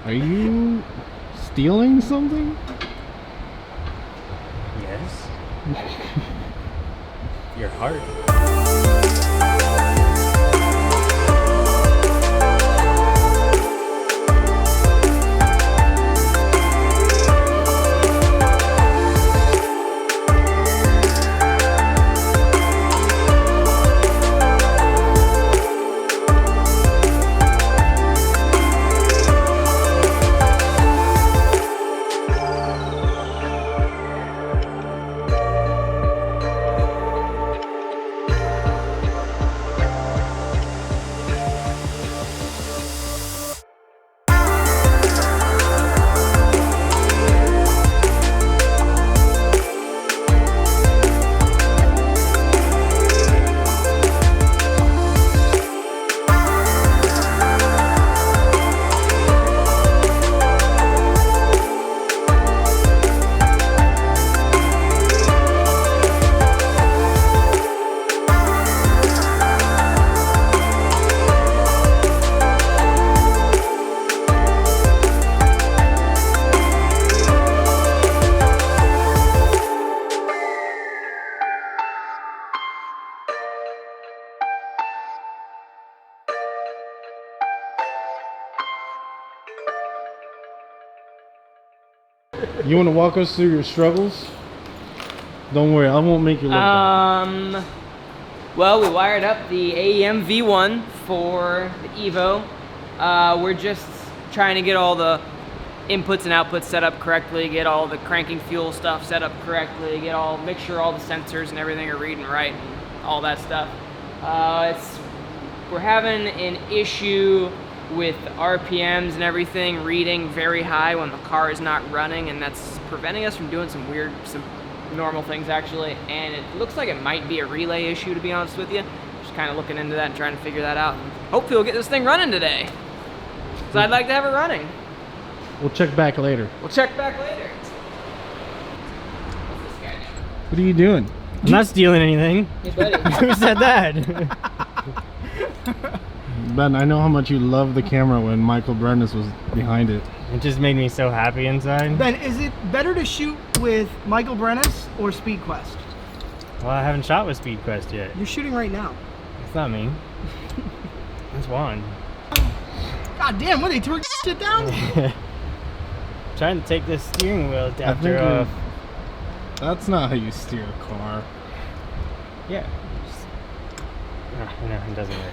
Are you stealing something? Yes. Your heart. You want to walk us through your struggles? Don't worry, I won't make you look bad. Well, we wired up the AEM V1 for the Evo. We're just trying to get all the inputs and outputs set up correctly, get all the cranking fuel stuff set up correctly, make sure all the sensors and everything are reading right and all that stuff. We're having an issue with RPMs and everything reading very high when the car is not running, and that's preventing us from doing some normal things actually, and it looks like it might be a relay issue, to be honest with you. Just kind of looking into that and trying to figure that out. Hopefully we'll get this thing running today, because I'd like to have it running. We'll check back later. What's this guy doing? What are you doing? I'm not stealing anything. Hey buddy. Who said that? Ben, I know how much you loved the camera when Michael Brennan was behind it. It just made me so happy inside. Ben, is it better to shoot with Michael Brennan or SpeedQuest? Well, I haven't shot with SpeedQuest yet. You're shooting right now. It's not me. It's Juan. God damn, what, they tore shit down? Trying to take this steering wheel adapter off. That's not how you steer a car. Yeah. No, it doesn't work.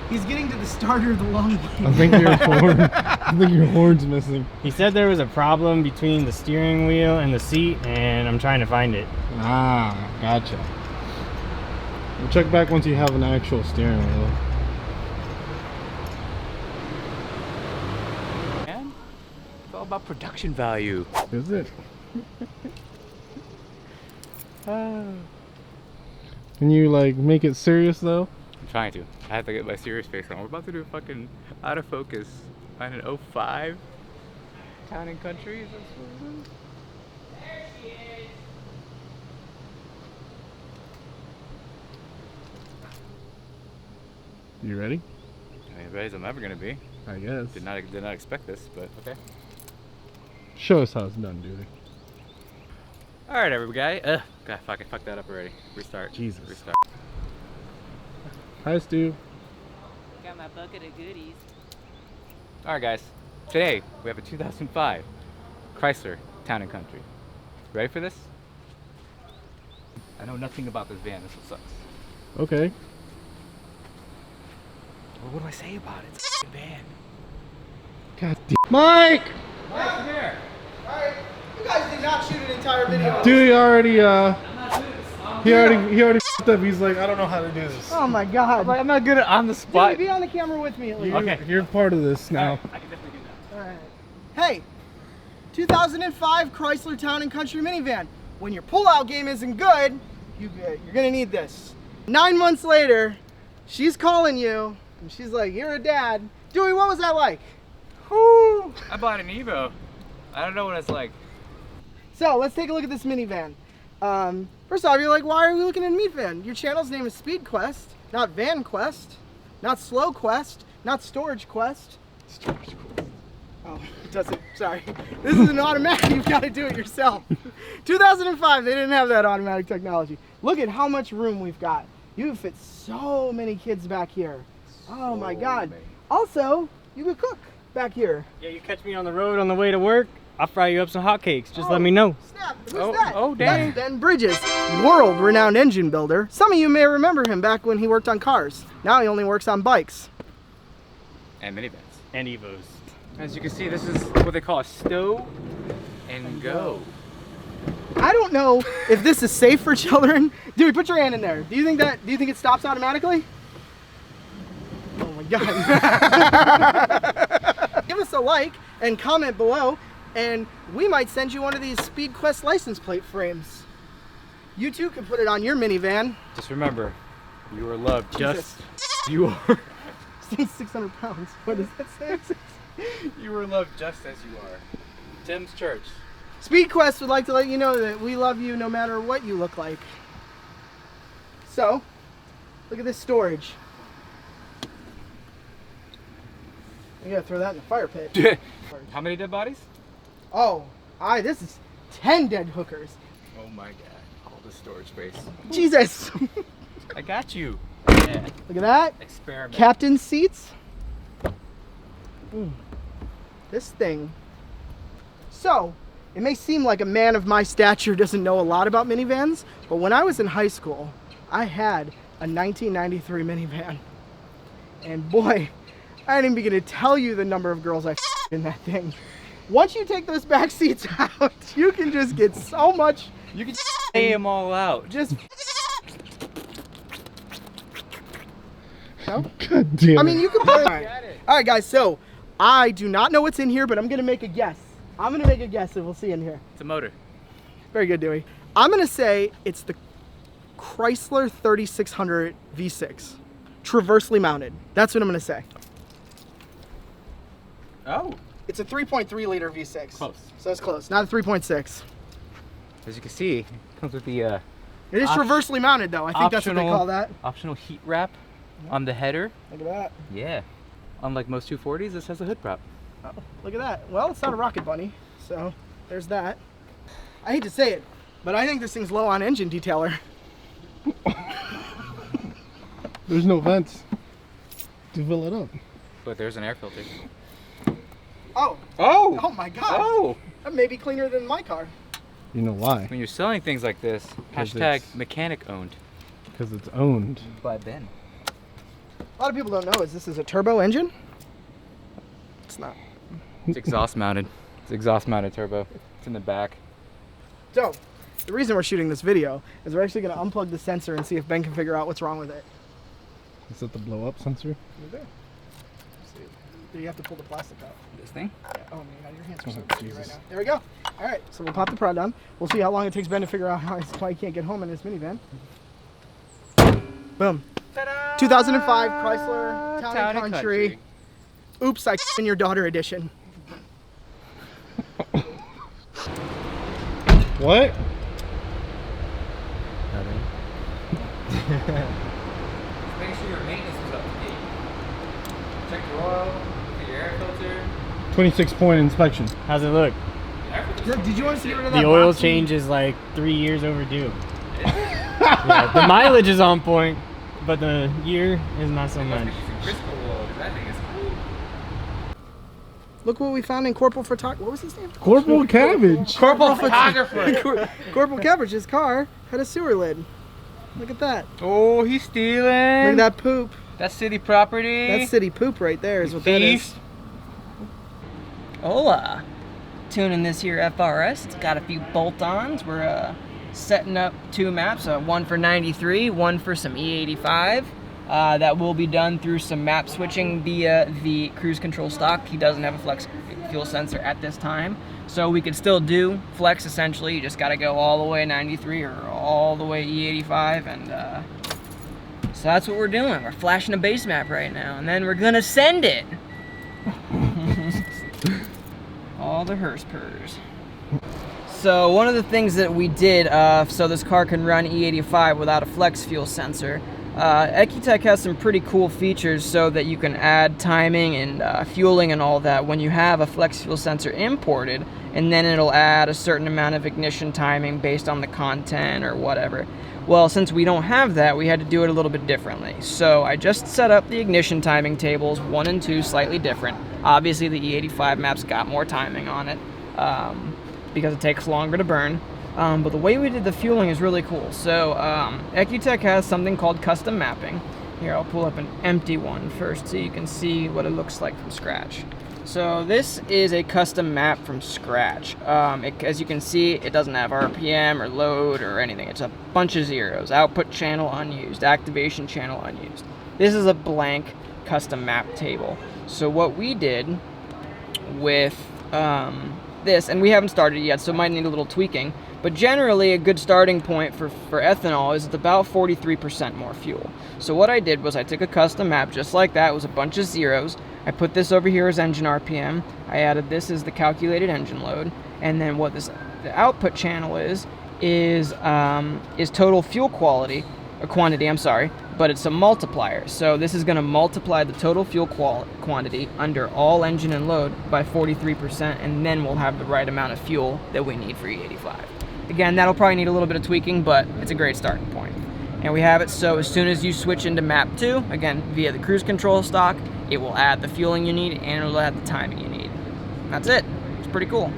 He's getting to the starter of the long way. I think your horn's missing. He said there was a problem between the steering wheel and the seat, and I'm trying to find it. Ah, gotcha. We'll check back once you have an actual steering wheel. Man, it's all about production value. Is it? Can you like make it serious though? I'm trying to. I have to get my serious face on. We're about to do a fucking autofocus on an 05 Town and Country. Is that what it is? There she is. You ready? I mean, as ready as I'm ever gonna be. I guess. Did not expect this, but okay. Show us how it's done, dude. All right, everybody. God, fuck, I fucked that up already. Restart. Jesus. Restart. Hi, Stu. Got my bucket of goodies. All right, guys. Today we have a 2005 Chrysler Town and Country. Ready for this? I know nothing about this van. This one sucks. Okay. Well, what do I say about it? It's a van. God damn. Mike! Mike, come here. Alright, you guys did not shoot an entire video. Dude, he already he already f***ed up. He's like, I don't know how to do this. Oh my god. I'm not good at on the spot. Dude, be on the camera with me at least. Okay. You're part of this now. I can definitely do that. Alright. Hey, 2005 Chrysler Town and Country minivan. When your pullout game isn't good, you're gonna need this. 9 months later, she's calling you, and she's like, you're a dad. Dewey, what was that like? Whew. I bought an Evo. I don't know what it's like. So let's take a look at this minivan. First off, you're like, why are we looking at a minivan? Your channel's name is SpeedQuest, not VanQuest, not SlowQuest, not StorageQuest. Oh, it doesn't. Sorry. This is an automatic. You've got to do it yourself. 2005, they didn't have that automatic technology. Look at how much room we've got. You can fit so many kids back here. Oh my God. Also, you could cook back here. Yeah, you catch me on the road on the way to work, I'll fry you up some hotcakes. Just let me know. Snap. Who's Oh, that? oh, dang. That's Ben Bridges, world-renowned engine builder. Some of you may remember him back when he worked on cars. Now he only works on bikes. And minivans. And Evos. As you can see, this is what they call a stow and go. I don't know if this is safe for children. Dude, put your hand in there. Do you think it stops automatically? Oh my God. Give us a like and comment below, and we might send you one of these SpeedQuest license plate frames. You too can put it on your minivan. Just remember, you are loved Jesus. just you are. 600 pounds. What does that say? You are loved just as you are. Tim's Church. SpeedQuest would like to let you know that we love you no matter what you look like. So, look at this storage. You gotta throw that in the fire pit. How many dead bodies? Oh, this is 10 dead hookers. Oh my God. All the storage space. Jesus. I got you. Yeah. Look at that. Experiment. Captain's seats. This thing. So, it may seem like a man of my stature doesn't know a lot about minivans, but when I was in high school, I had a 1993 minivan. And boy, I didn't even begin to tell you the number of girls I in that thing. Once you take those back seats out, you can just get so much. You can say them all out. Just. No? God damn it. I mean, you can put it. All right, guys. So I do not know what's in here, but I'm gonna make a guess. I'm gonna make a guess, and we'll see in here. It's a motor. Very good, Dewey. I'm gonna say it's the Chrysler 3600 V6, traversely mounted. That's what I'm gonna say. Oh. It's a 3.3 liter V6. Close. So it's close. Not a 3.6. As you can see, it comes with the It is traversely mounted, though. I think that's what they call that. optional heat wrap on the header. Look at that. Yeah. Unlike most 240s, this has a hood prop. Oh, look at that. Well, it's not a rocket bunny, so there's that. I hate to say it, but I think this thing's low on engine detailer. There's no vents to fill it up. But there's an air filter. Oh. Oh! Oh my God. Oh! That may be cleaner than my car. You know why? When you're selling things like this, 'Cause hashtag it's- mechanic owned. Because it's owned. By Ben. A lot of people don't know this is a turbo engine. It's not. It's exhaust mounted. It's exhaust mounted turbo. It's in the back. So, the reason we're shooting this video is we're actually going to unplug the sensor and see if Ben can figure out what's wrong with it. Is that the blow up sensor? Do you have to pull the plastic out? This thing? Yeah. Oh man, your hands are so Oh, dirty right Jesus. now. There we go. All right, so we'll pop the prod down. We'll see how long it takes Ben to figure out why he can't get home in his minivan. Boom. 2005 Chrysler Town Country. Oops, I in your daughter edition. What? Make sure your maintenance is up to date. Check your oil, look at your air filter. 26-point inspection. How's it look? Did you want us to get rid of that The oil box? change is like 3 years overdue. Yeah, the mileage is on point, but the year is not so much. Look what we found in Corporal Photography. What was his name? Corporal Cabbage. Corporal Photographer. Corporal Cabbage's car had a sewer lid. Look at that. Oh, he's stealing. Look at that poop. That's city property. That's city poop right there is what that is. Hola. Tuning this here FRS. It's got a few bolt-ons. We're setting up 2 maps, one for 93, one for some E85. That will be done through some map switching via the cruise control stock. He doesn't have a flex fuel sensor at this time, so we could still do flex essentially. You just got to go all the way 93 or all the way E85, and so that's what we're doing. We're flashing a base map right now, and then we're gonna send it. All the hearse purrs. So one of the things that we did, so this car can run E85 without a flex fuel sensor, Ecutech has some pretty cool features so that you can add timing and fueling and all that when you have a flex fuel sensor imported, and then it'll add a certain amount of ignition timing based on the content or whatever. Well, since we don't have that, we had to do it a little bit differently. So I just set up the ignition timing tables, 1 and 2, slightly different. Obviously the E85 map's got more timing on it because it takes longer to burn. But the way we did the fueling is really cool. So Ecutech has something called custom mapping. Here, I'll pull up an empty one first so you can see what it looks like from scratch. So this is a custom map from scratch. As you can see, it doesn't have RPM or load or anything. It's a bunch of zeros. Output channel unused, activation channel unused. This is a blank custom map table. So what we did with this, and we haven't started yet, so it might need a little tweaking, but generally a good starting point for ethanol is it's about 43% more fuel. So what I did was I took a custom map just like that. It was a bunch of zeros. I put this over here as engine RPM. I added this as the calculated engine load, and then what the output channel is total fuel quantity. I'm sorry, but it's a multiplier. So this is going to multiply the total fuel quantity under all engine and load by 43%, and then we'll have the right amount of fuel that we need for E85. Again, that'll probably need a little bit of tweaking, but it's a great starting point. And we have it so as soon as you switch into map 2, again, via the cruise control stock, it will add the fueling you need and it'll add the timing you need. And that's it. It's pretty cool.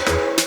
Thank you.